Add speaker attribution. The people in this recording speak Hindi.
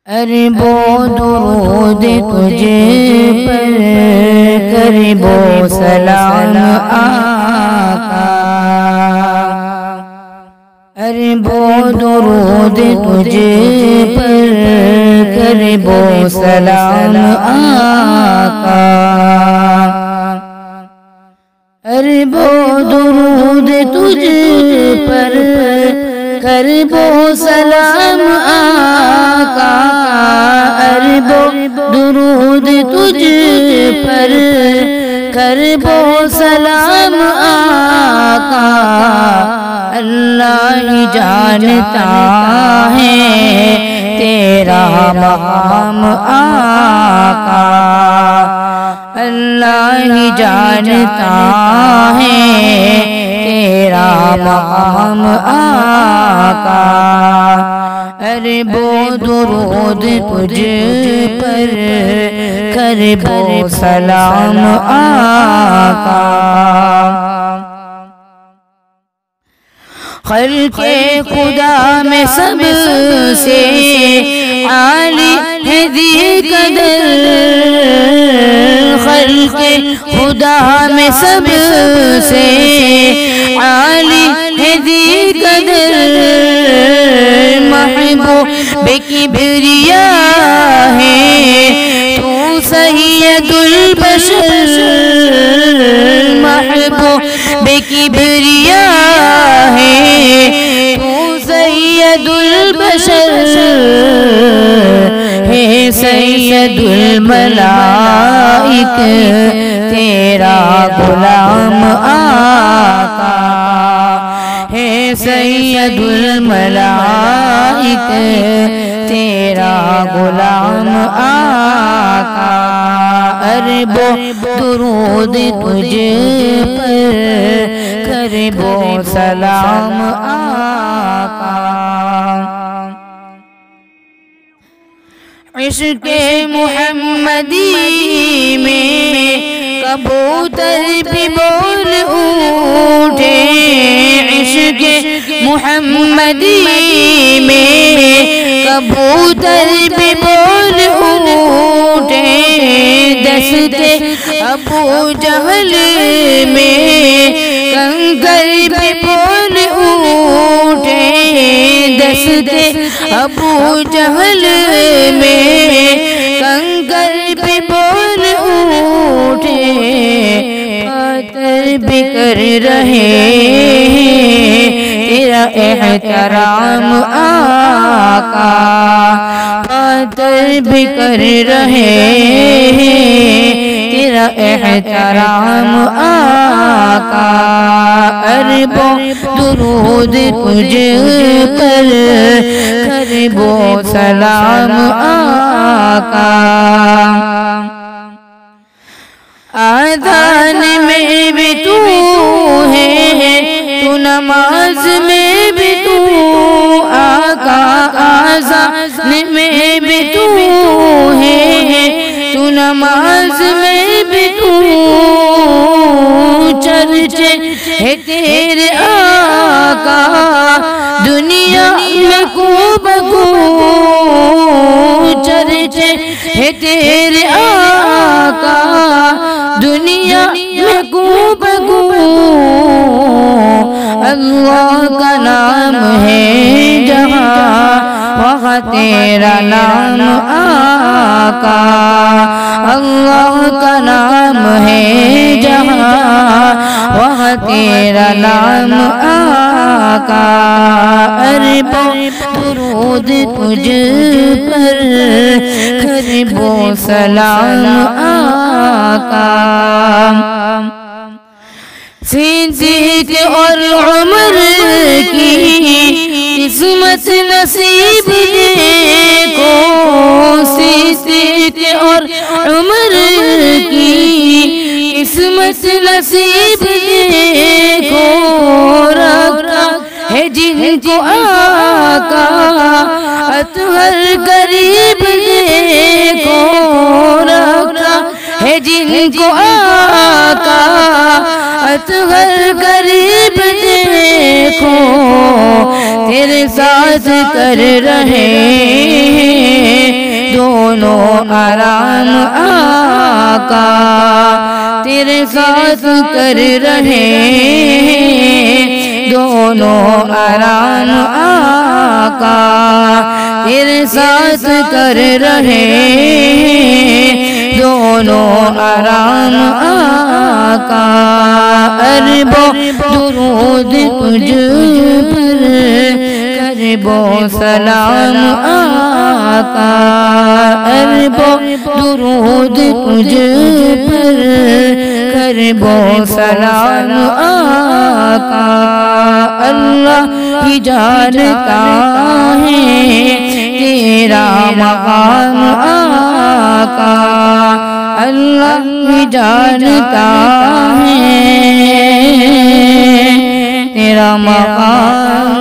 Speaker 1: अरबो दुरूद तुझे पर, करबो सलाम आका। अरबो दुरूद तुझे पर, करबो सलाम आका। अरबो दुरूद तुझे पर, करबो सलाम आका। अरबो दुरूद तुझे पर, करबो सलाम आका। अल्लाह ही जानता है तेरा मकाम आका। अल्लाह ही जानता है तेरा मकाम आका। अरबो दुरूद तुझे पर, करबो सलाम आका। खल्क़े खुदा में सबसे आली है दी कदर। खल्क़े खुदा में सबसे आली है दी कदर। महबूब किबरिया है तू सैयदुल बशर। महबूब किबरिया है तू सैयदुल बशर। है सैयदुल मलाइक तेरा गुलाम आका। है सैयदुल मलाइक तेरा गुलाम आका। अरबो दुरूद तुझे पर, करबो सलाम आका। इश्क़े मुहम्मदी में कबूतर भी बोल उठे। इश्क़े मुहम्मदी में कबूतर भी बोल उठे। दस्ते अबू जहल में कंकर भी बोल उठे। दस्ते अबू जहल में कंकर भी बोल उठे। खातर भी कर रहे तेरा एहतराम आका। खातर भी कर रहे तेरा एहतराम आका। अरबो दुरूद तुझे पर, करबो सलाम आका। आज़ान में भी तू है तू नमाज में भी तू आका। आज़ान में भी तू है तू नमाज में भी तू। चर्चे है तेरे आका दुनिया में खूब चर्चे है तेरे आका दुनिया में खूब। अल्लाह का नाम है जहाँ वहाँ तेरा नाम आका। अल्लाह का नाम है जहाँ वहाँ तेरा नाम आका। अरबो दुरूद तुझ पर, करबो सलाम आका। सिद्दीक़ और उमर की किस्मत नसीब देखो। सिद्दीक़ और उमर की किस्मत नसीब देखो। रखा है जिनको आका अतहर करीब देखो। रखा है जिनको आका अतहर करीब देखो। तेरे साथ कर रहे हैं दोनों आराम आका तेरे साथ कर रहे हैं, दोनों आराम आका तेरे साथ कर रहे हैं, दोनों आराम आका। अरबो दुरूद तुझ पर करबो सलाम आका, अरबो दुरूद तुझ पर करबो सलाम आका। अल्लाह ही जानता है तेरा मकाम आका, अल्लाह ही जानता है तेरा मकाम